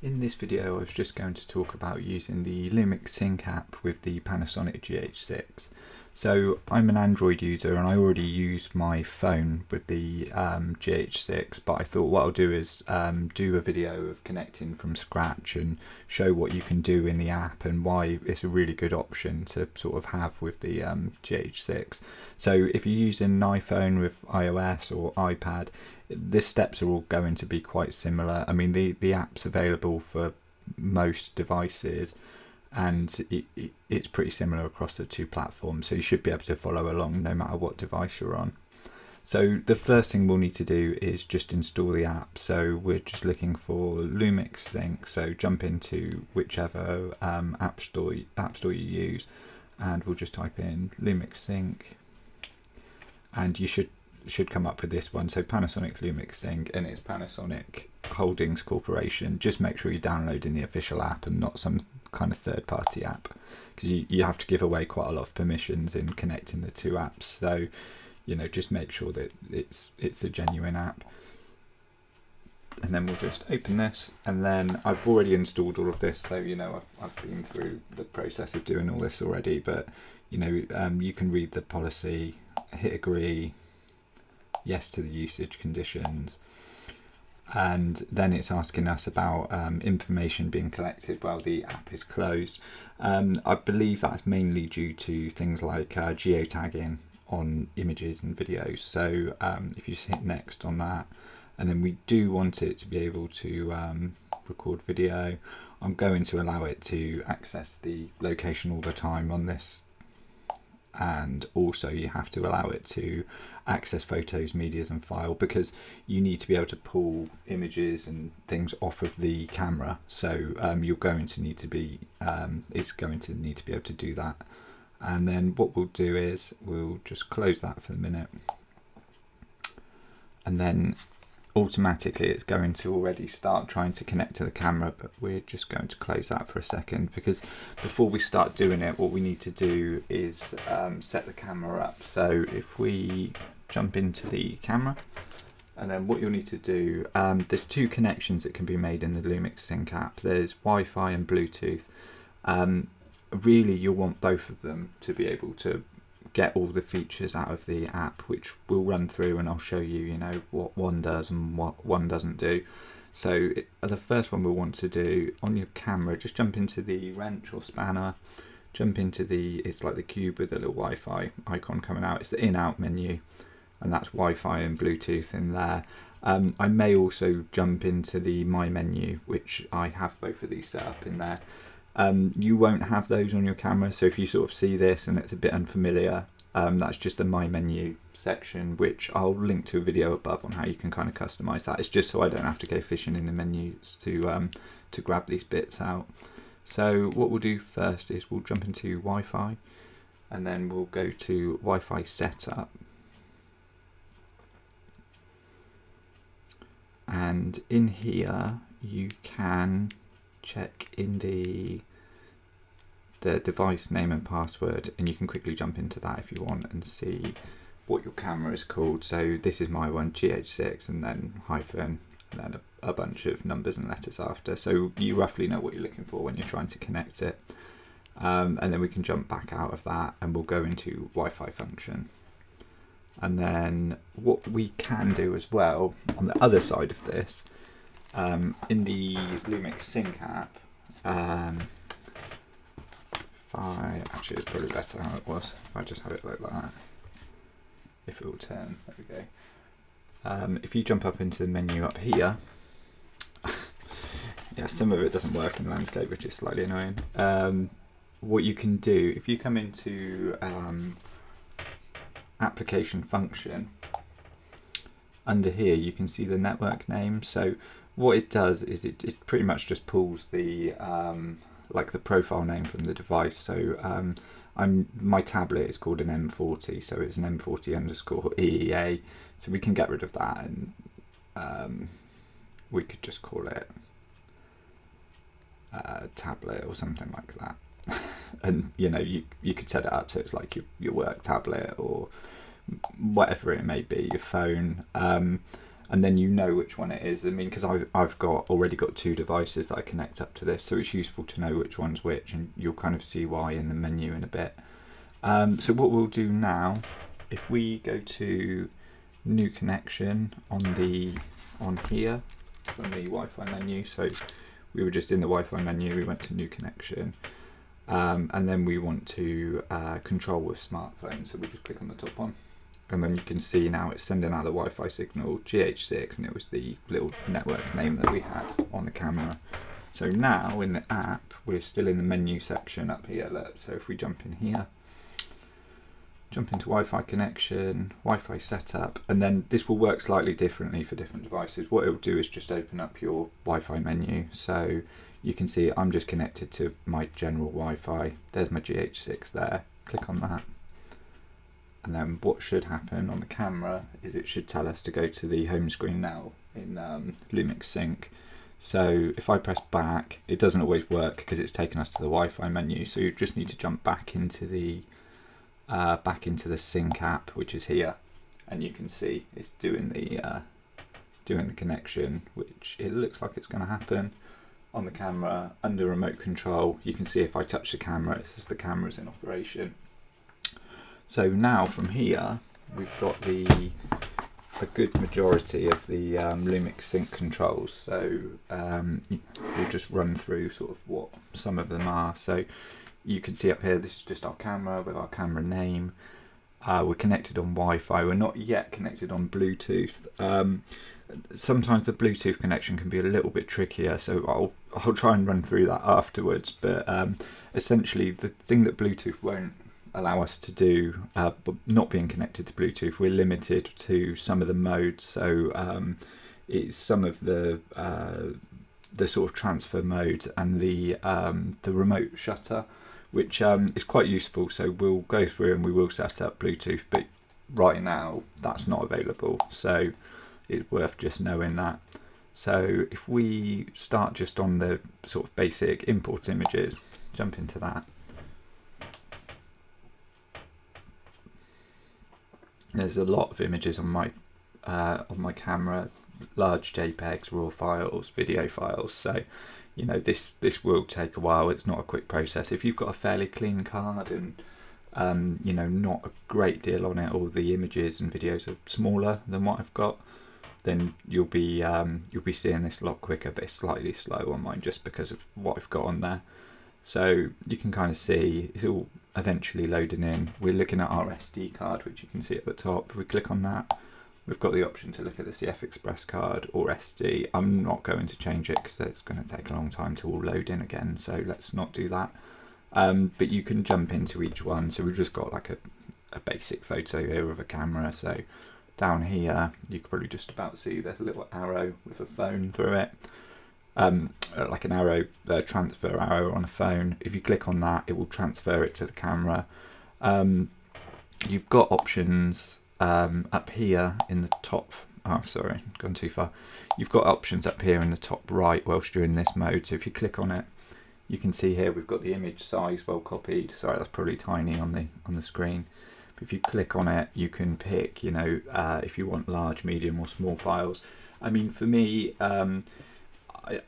In this video I was just going to talk about using the Lumix Sync app with the Panasonic GH6. So I'm an Android user and I already use my phone with the GH6, but I thought what I'll do is do a video of connecting from scratch and show what you can do in the app and why it's a really good option to sort of have with the GH6. So if you're using an iPhone with iOS or iPad, the steps are all going to be quite similar. I mean, the app's available for most devices and it's pretty similar across the two platforms, so you should be able to follow along no matter what device you're on. So the first thing we'll need to do is just install the app. So we're just looking for Lumix Sync, so jump into whichever app store you use and we'll just type in Lumix Sync and you should come up with this one. So Panasonic Lumix Sync, and it's Panasonic Holdings Corporation. Just make sure you're downloading the official app and not some kind of third-party app, because you have to give away quite a lot of permissions in connecting the two apps. So just make sure that it's a genuine app. And then we'll just open this, and then I've already installed all of this, so I've been through the process of doing all this already. But you can read the policy, hit agree, yes to the usage conditions, and then it's asking us about information being collected while the app is closed. I believe that's mainly due to things like geotagging on images and videos. So if you just hit next on that, and then we do want it to be able to record video. I'm going to allow it to access the location all the time on this, and also you have to allow it to access photos, medias and file, because you need to be able to pull images and things off of the camera. So you're going to need to be it's going to need to be able to do that. And then what we'll do is we'll just close that for the minute, and then automatically it's going to already start trying to connect to the camera, but we're just going to close that for a second, because before we start doing it, what we need to do is set the camera up. So if we jump into the camera, and then what you'll need to do, there's two connections that can be made in the Lumix Sync app. There's Wi-Fi and Bluetooth. Really you'll want both of them to be able to get all the features out of the app, which we'll run through, and I'll show you what one does and what one doesn't do. So the first one we'll want to do on your camera, just jump into the wrench or spanner, jump into it's like the cube with the little Wi-Fi icon coming out. It's the in-out menu, and that's Wi-Fi and Bluetooth in there. I may also jump into the My menu, which I have both of these set up in there. You won't have those on your camera, so if you sort of see this and it's a bit unfamiliar, that's just the My menu section, which I'll link to a video above on how you can kind of customize that. It's just so I don't have to go fishing in the menus to grab these bits out. So what we'll do first is we'll jump into Wi-Fi, and then we'll go to Wi-Fi setup, and in here you can check in the device name and password, and you can quickly jump into that if you want and see what your camera is called. So this is my one, GH6, and then hyphen, and then a bunch of numbers and letters after, so you roughly know what you're looking for when you're trying to connect it. And then we can jump back out of that and we'll go into Wi-Fi function. And then what we can do as well on the other side of this, in the Lumix Sync app, actually it's probably better how it was if I just have it like that, if it will turn, there we go. If you jump up into the menu up here, yeah, some of it doesn't work in landscape, which is slightly annoying. What you can do, if you come into application function, under here you can see the network name. So what it does is it pretty much just pulls the like the profile name from the device. So my tablet is called an M40, so it's an M40_EEA. So we can get rid of that, and we could just call it tablet or something like that. And you could set it up so it's like your work tablet or whatever it may be, your phone. and then you know which one it is. I mean, because I've already got 2 devices that I connect up to this, so it's useful to know which one's which, and you'll kind of see why in the menu in a bit. So what we'll do now, if we go to new connection on here from the Wi-Fi menu, so we were just in the Wi-Fi menu, we went to new connection, and then we want to control with smartphone, so we just click on the top one, and then you can see now it's sending out the Wi-Fi signal GH6, and it was the little network name that we had on the camera. So now in the app, we're still in the menu section up here. So if we jump in here, jump into Wi-Fi connection, Wi-Fi setup, and then this will work slightly differently for different devices. What it will do is just open up your Wi-Fi menu. So you can see I'm just connected to my general Wi-Fi. There's my GH6 there. Click on that. And then what should happen on the camera is it should tell us to go to the home screen now in Lumix Sync. So if I press back, it doesn't always work because it's taken us to the Wi-Fi menu. So you just need to jump back into the Sync app, which is here, and you can see it's doing the connection, which it looks like it's going to happen on the camera under remote control. You can see if I touch the camera, it says the camera's in operation. So now from here, we've got a good majority of the Lumix Sync controls. So we'll just run through sort of what some of them are. So you can see up here, this is just our camera with our camera name. We're connected on Wi-Fi. We're not yet connected on Bluetooth. Sometimes the Bluetooth connection can be a little bit trickier, so I'll try and run through that afterwards. But essentially, the thing that Bluetooth won't allow us to do, but not being connected to Bluetooth, we're limited to some of the modes. So it's some of the sort of transfer modes and the remote shutter, which is quite useful. So we'll go through and we will set up Bluetooth, but right now that's not available. So it's worth just knowing that. So if we start just on the sort of basic import images, jump into that. There's a lot of images on my camera, large JPEGs, raw files, video files. So, you know, this will take a while. It's not a quick process. If you've got a fairly clean card and you know, not a great deal on it, or the images and videos are smaller than what I've got, then you'll be seeing this a lot quicker. But it's slightly slow on mine just because of what I've got on there. So you can kind of see it's all eventually loading in. We're looking at our SD card, which you can see at the top. If we click on that, we've got the option to look at the CF Express card or SD. I'm not going to change it because it's going to take a long time to all load in again, so let's not do that. But you can jump into each one. So we've just got like a basic photo here of a camera. So down here, you can probably just about see there's a little arrow with a phone through it. Like an arrow, transfer arrow on a phone. If you click on that, it will transfer it to the camera. You've got options up here in the top. Oh, sorry, gone too far. You've got options up here in the top right whilst you're in this mode. So if you click on it, you can see here we've got the image size well copied. Sorry, that's probably tiny on the screen. But if you click on it, you can pick, you know, if you want large, medium, or small files. I mean, for me,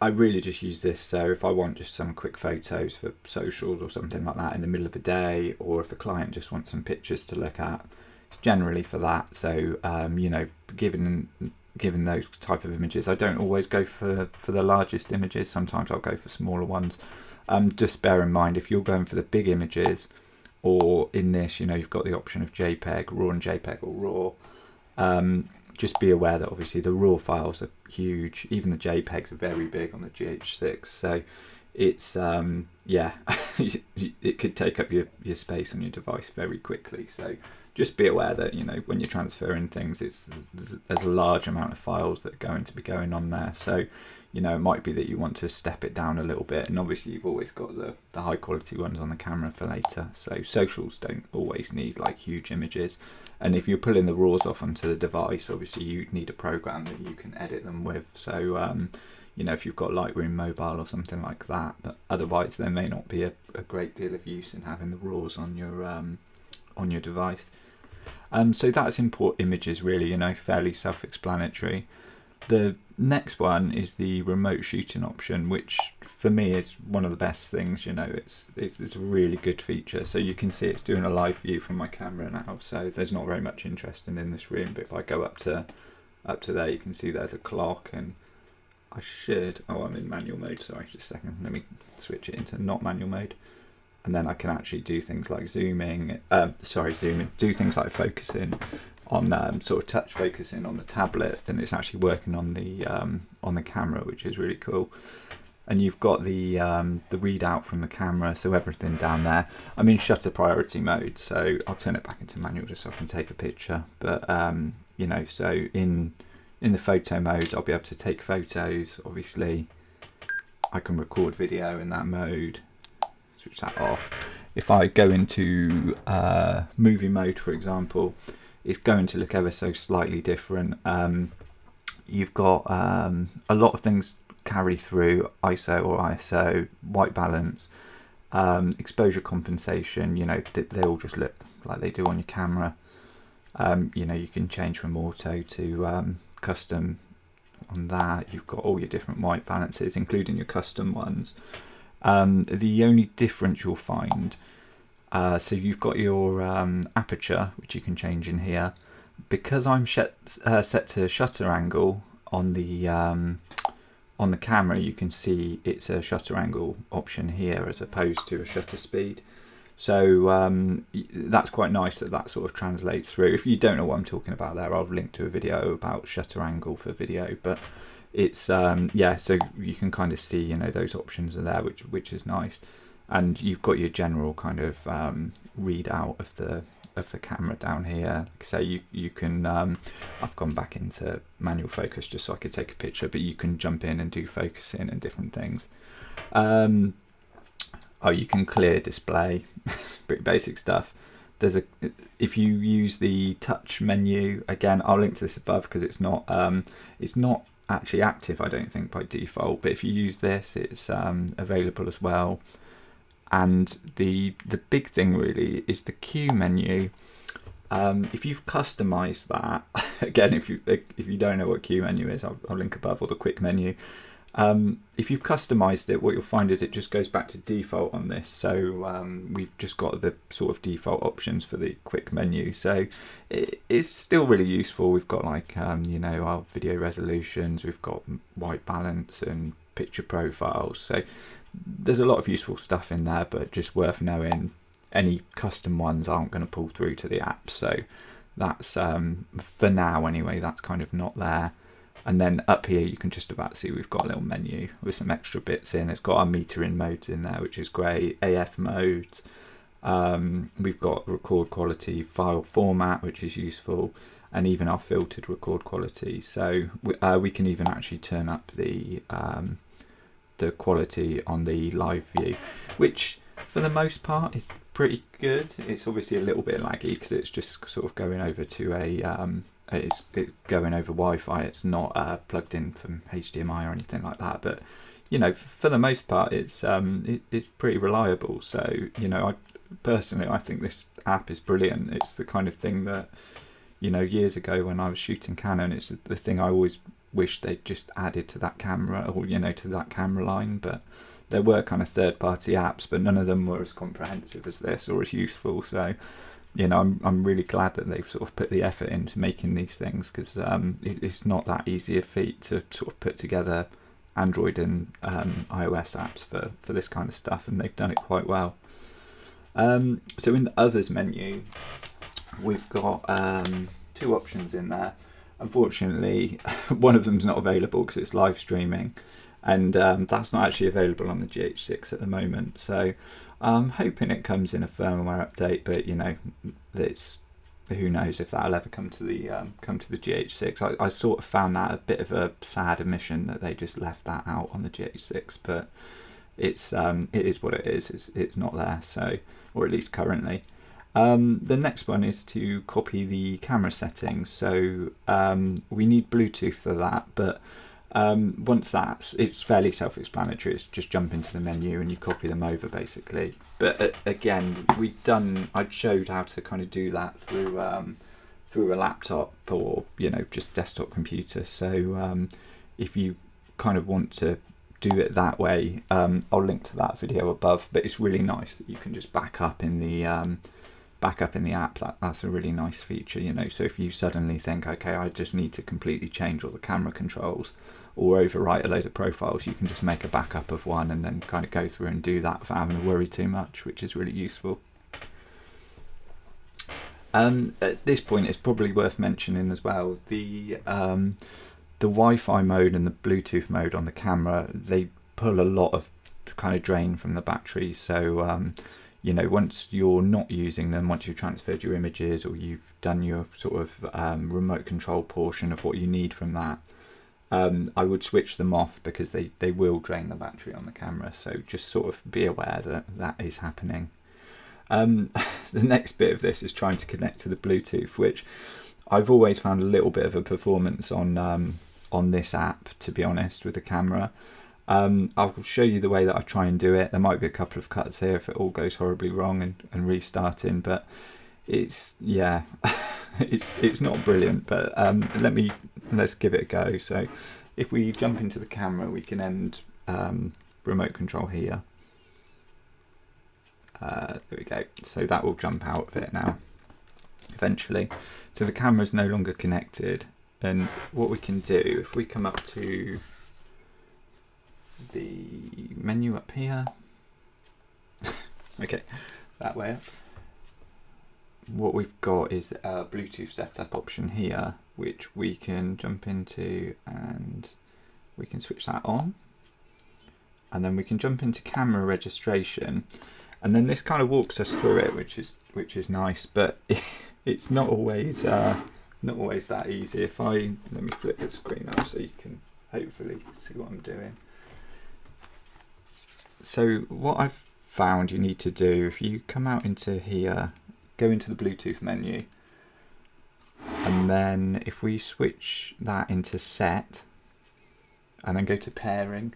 I really just use this. So if I want just some quick photos for socials or something like that in the middle of the day, or if a client just wants some pictures to look at, it's generally for that. So you know, given those type of images, I don't always go for the largest images. Sometimes I'll go for smaller ones. Just bear in mind, if you're going for the big images, or in this, you know, you've got the option of JPEG, RAW and JPEG or RAW. Just be aware that obviously the RAW files are huge. Even the JPEGs are very big on the GH6. So it's, yeah, it could take up your space on your device very quickly. So just be aware that, you know, when you're transferring things, there's a large amount of files that are going to be going on there. So, you know, it might be that you want to step it down a little bit. And obviously you've always got the high quality ones on the camera for later. So socials don't always need like huge images. And if you're pulling the RAWs off onto the device, obviously you need a program that you can edit them with. So, you know, if you've got Lightroom Mobile or something like that, but otherwise there may not be a great deal of use in having the RAWs on your device. So that's import images really, you know, fairly self-explanatory. The next one is the remote shooting option, which for me is one of the best things. You know, it's a really good feature. So you can see it's doing a live view from my camera now. So there's not very much interest in this room, but if I go up to there, you can see there's a clock, and I should. Oh, I'm in manual mode. Sorry, just a second. Let me switch it into not manual mode, and then I can actually do things like zooming. Do things like focusing on sort of touch focusing on the tablet, and it's actually working on the camera, which is really cool. And you've got the readout from the camera, so everything down there. I'm in shutter priority mode, so I'll turn it back into manual just so I can take a picture. But you know, so in the photo mode, I'll be able to take photos. Obviously, I can record video in that mode. Switch that off. If I go into movie mode, for example, it's going to look ever so slightly different. You've got a lot of things carry through: ISO or ISO, white balance, exposure compensation. You know, they all just look like they do on your camera. You know, you can change from auto to custom on that. You've got all your different white balances, including your custom ones. The only difference you'll find, so you've got your aperture, which you can change in here. Because I'm set to shutter angle on the camera, you can see it's a shutter angle option here as opposed to a shutter speed. So that's quite nice that sort of translates through. If you don't know what I'm talking about there, I'll link to a video about shutter angle for video. But it's yeah, so you can kind of see, you know, those options are there, which is nice. And you've got your general kind of readout of the camera down here. So you can I've gone back into manual focus just so I could take a picture, but you can jump in and do focusing and different things. Oh, you can clear display. Pretty basic stuff. If you use the touch menu, again, I'll link to this above because it's not actually active, I don't think, by default. But if you use this, it's available as well. And the big thing really is the Q menu. If you've customized that, again, if you don't know what Q menu is, I'll link above, or the quick menu. If you've customized it, what you'll find is it just goes back to default on this. So we've just got the sort of default options for the quick menu. So it's still really useful. We've got like you know, our video resolutions, we've got white balance and picture profiles. So there's a lot of useful stuff in there, but just worth knowing any custom ones aren't going to pull through to the app. So that's for now anyway, that's kind of not there. And then up here you can just about see we've got a little menu with some extra bits in. It's got our metering modes in there, which is great. AF modes. We've got record quality, file format, which is useful, and even our filtered record quality. So we can even actually turn up the quality on the live view, which for the most part is pretty good. It's obviously a little bit laggy because it's just sort of going over to a it's going over Wi-Fi. It's not plugged in from HDMI or anything like that. But you know, for the most part, it's pretty reliable. So you know, I think this app is brilliant. It's the kind of thing that, you know, years ago when I was shooting Canon, it's the thing I always wish they'd just added to that camera, or you know, to that camera line. But there were kind of third-party apps, but none of them were as comprehensive as this or as useful. So you know, I'm really glad that they've sort of put the effort into making these things, because it's not that easy a feat to sort of put together Android and iOS apps for this kind of stuff, and they've done it quite well. So in the others menu, we've got two options in there. Unfortunately, one of them's not available because it's live streaming, and that's not actually available on the GH6 at the moment. So I'm hoping it comes in a firmware update, but you know, who knows if that'll ever come to the GH6. I sort of found that a bit of a sad omission that they just left that out on the GH6, but it is what it is. It's not there, so, or at least currently. The next one is to copy the camera settings. So we need Bluetooth for that, but once it's fairly self-explanatory. It's just jump into the menu and you copy them over basically. But again, I showed how to kind of do that through through a laptop or just desktop computer. So if you kind of want to do it that way, I'll link to that video above. But it's really nice that you can just back up in the app. That's a really nice feature, So if you suddenly think, okay, I just need to completely change all the camera controls or overwrite a load of profiles, you can just make a backup of one and then kind of go through and do that without having to worry too much, which is really useful. At this point, it's probably worth mentioning as well the Wi-Fi mode and the Bluetooth mode on the camera. They pull a lot of kind of drain from the battery. So once you're not using them, once you've transferred your images or you've done your sort of remote control portion of what you need from that, I would switch them off because they will drain the battery on the camera. So just sort of be aware that that is happening. The next bit of this is trying to connect to the Bluetooth, which I've always found a little bit of a performance on this app, to be honest, with the camera. I'll show you the way that I try and do it. There might be a couple of cuts here if it all goes horribly wrong and restarting, but it's it's not brilliant. But let's give it a go. So if we jump into the camera, we can end remote control here. There we go. So that will jump out of it now eventually. So the camera is no longer connected, and what we can do, if we come up to the menu up here, okay, that way up, what we've got is a Bluetooth setup option here, which we can jump into and we can switch that on, and then we can jump into camera registration. And then this kind of walks us through it, which is nice, but it's not always that easy. Let me flip the screen up so you can hopefully see what I'm doing. So what I've found you need to do, if you come out into here, go into the Bluetooth menu, and then if we switch that into set, and then go to pairing.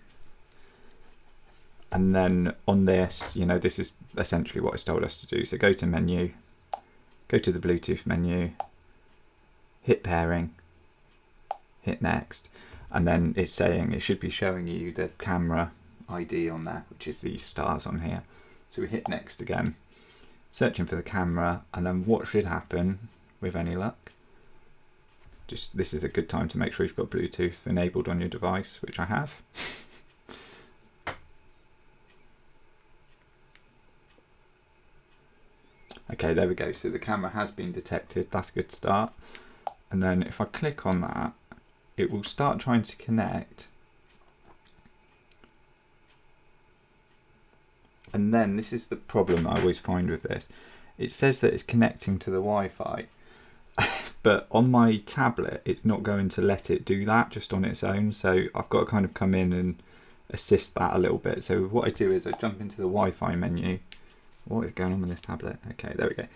And then on this, this is essentially what it's told us to do. So go to menu, go to the Bluetooth menu, hit pairing, hit next, and then it's saying it should be showing you the camera ID on there, which is these stars on here. So we hit next again, searching for the camera, and then what should happen with any luck? This is a good time to make sure you've got Bluetooth enabled on your device, which I have. Okay, there we go. So the camera has been detected. That's a good start. And then if I click on that, it will start trying to connect. And then this is the problem I always find with this. It says that it's connecting to the Wi-Fi, but on my tablet, it's not going to let it do that just on its own. So I've got to kind of come in and assist that a little bit. So what I do is I jump into the Wi-Fi menu. What is going on with this tablet? Okay, there we go.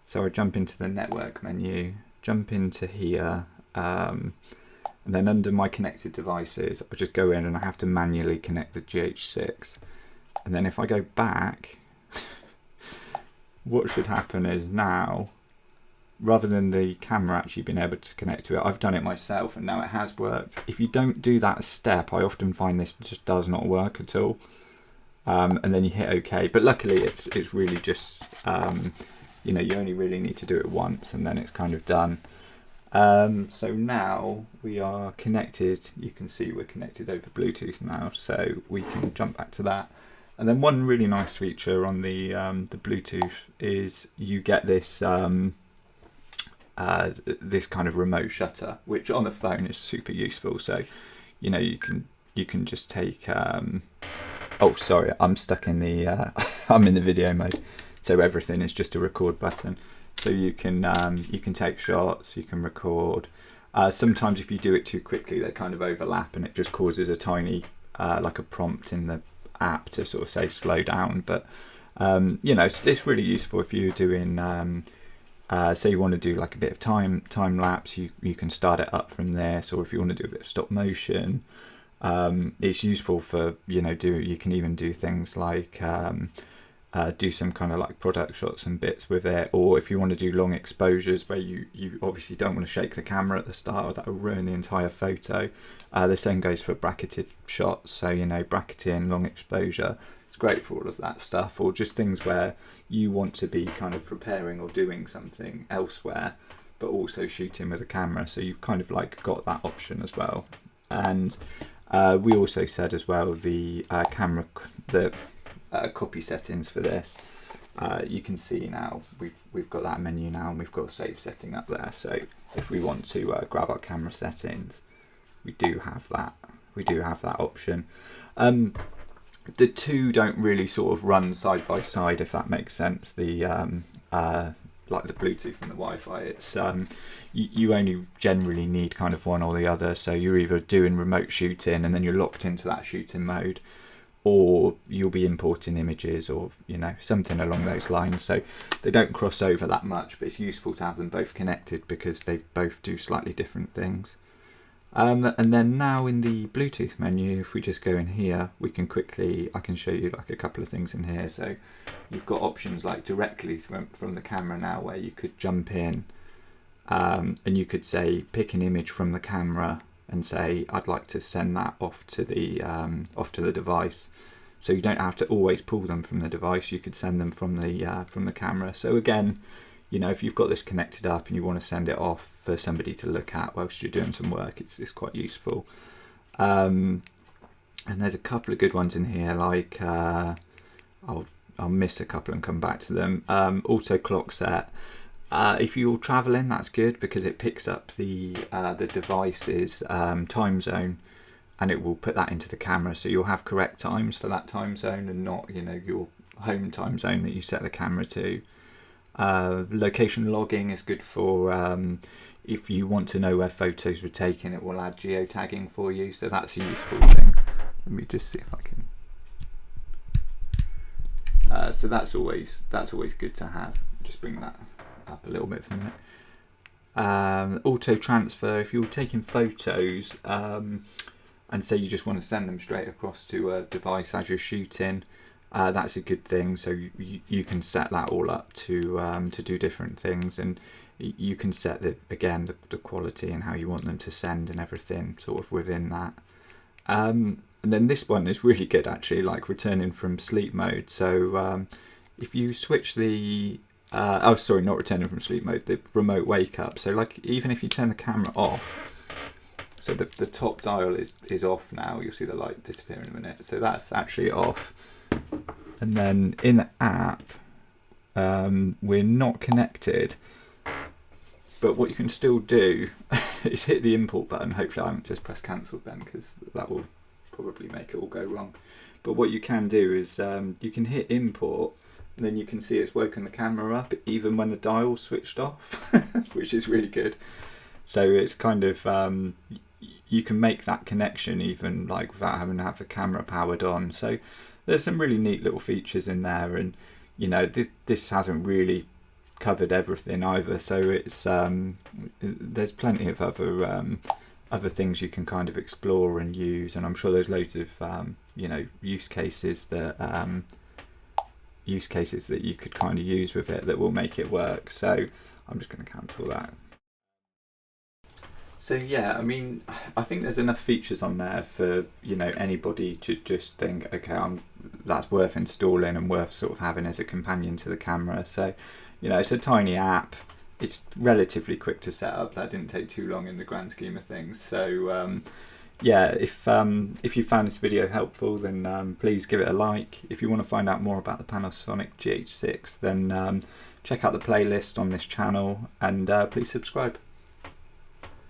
So I jump into the network menu, jump into here, and then under my connected devices, I just go in and I have to manually connect the GH6. And then if I go back, what should happen is now, rather than the camera actually being able to connect to it, I've done it myself and now it has worked. If you don't do that step, I often find this just does not work at all. And then you hit OK, but luckily it's really just you only really need to do it once and then it's kind of done. So now we are connected. You can see we're connected over Bluetooth now, so we can jump back to that. And then one really nice feature on the Bluetooth is you get this this kind of remote shutter, which on the phone is super useful. So you can just take oh sorry, I'm stuck in the I'm in the video mode, so everything is just a record button. So you can take shots, you can record. Sometimes if you do it too quickly, they kind of overlap and it just causes a tiny like a prompt in the app to sort of say slow down. But it's really useful if you're doing say you want to do like a bit of time lapse. You can start it up from this, or if you want to do a bit of stop motion, it's useful for you can even do things like do some kind of like product shots and bits with it, or if you want to do long exposures where you obviously don't want to shake the camera at the start, or that will ruin the entire photo. The same goes for bracketed shots, so you know, bracketing, long exposure, it's great for all of that stuff, or just things where you want to be kind of preparing or doing something elsewhere but also shooting with a camera, so you've kind of like got that option as well. And we also said as well the copy settings for this. You can see now we've got that menu now, and we've got save setting up there. So if we want to grab our camera settings, we do have that. We do have that option. The two don't really sort of run side by side, if that makes sense. The like the Bluetooth and the Wi-Fi, it's you only generally need kind of one or the other. So you're either doing remote shooting and then you're locked into that shooting mode, or you'll be importing images, or you know, something along those lines. So they don't cross over that much, but it's useful to have them both connected because they both do slightly different things. And then now in the Bluetooth menu, if we just go in here, we can quickly, I can show you like a couple of things in here. So you've got options like directly from the camera now, where you could jump in and you could say pick an image from the camera and say I'd like to send that off to the device. So you don't have to always pull them from the device. You could send them from the camera. So again, you know, if you've got this connected up and you want to send it off for somebody to look at whilst you're doing some work, it's quite useful. And there's a couple of good ones in here, like I'll miss a couple and come back to them. Auto clock set. If you're traveling, that's good because it picks up the device's time zone, and it will put that into the camera, so you'll have correct times for that time zone and not, you know, your home time zone that you set the camera to. Location logging is good for if you want to know where photos were taken, it will add geotagging for you, so that's a useful thing. Let me just see if I can. So that's always good to have. Just bring that up a little bit for a minute. Auto transfer, if you're taking photos and say you just want to send them straight across to a device as you're shooting, that's a good thing. So you can set that all up to do different things, and you can set the quality and how you want them to send and everything sort of within that. And then this one is really good actually, like returning from sleep mode. So if you switch the not returning from sleep mode, the remote wake up. So like even if you turn the camera off, so the top dial is off now, you'll see the light disappear in a minute. So that's actually off. And then in the app, we're not connected, but what you can still do is hit the import button. Hopefully I haven't just pressed cancel then, because that will probably make it all go wrong. But what you can do is you can hit import, and then you can see it's woken the camera up even when the dial's switched off, which is really good. So it's kind of you can make that connection even like without having to have the camera powered on. So there's some really neat little features in there, and you know, this hasn't really covered everything either. So it's there's plenty of other things you can kind of explore and use, and I'm sure there's loads of you know, use cases that you could kind of use with it that will make it work. So I'm just going to cancel that. So yeah, I mean, I think there's enough features on there for, you know, anybody to just think, okay, that's worth installing and worth sort of having as a companion to the camera. So, you know, it's a tiny app. It's relatively quick to set up. That didn't take too long in the grand scheme of things. So yeah, if you found this video helpful, then please give it a like. If you want to find out more about the Panasonic GH6, then check out the playlist on this channel, and please subscribe.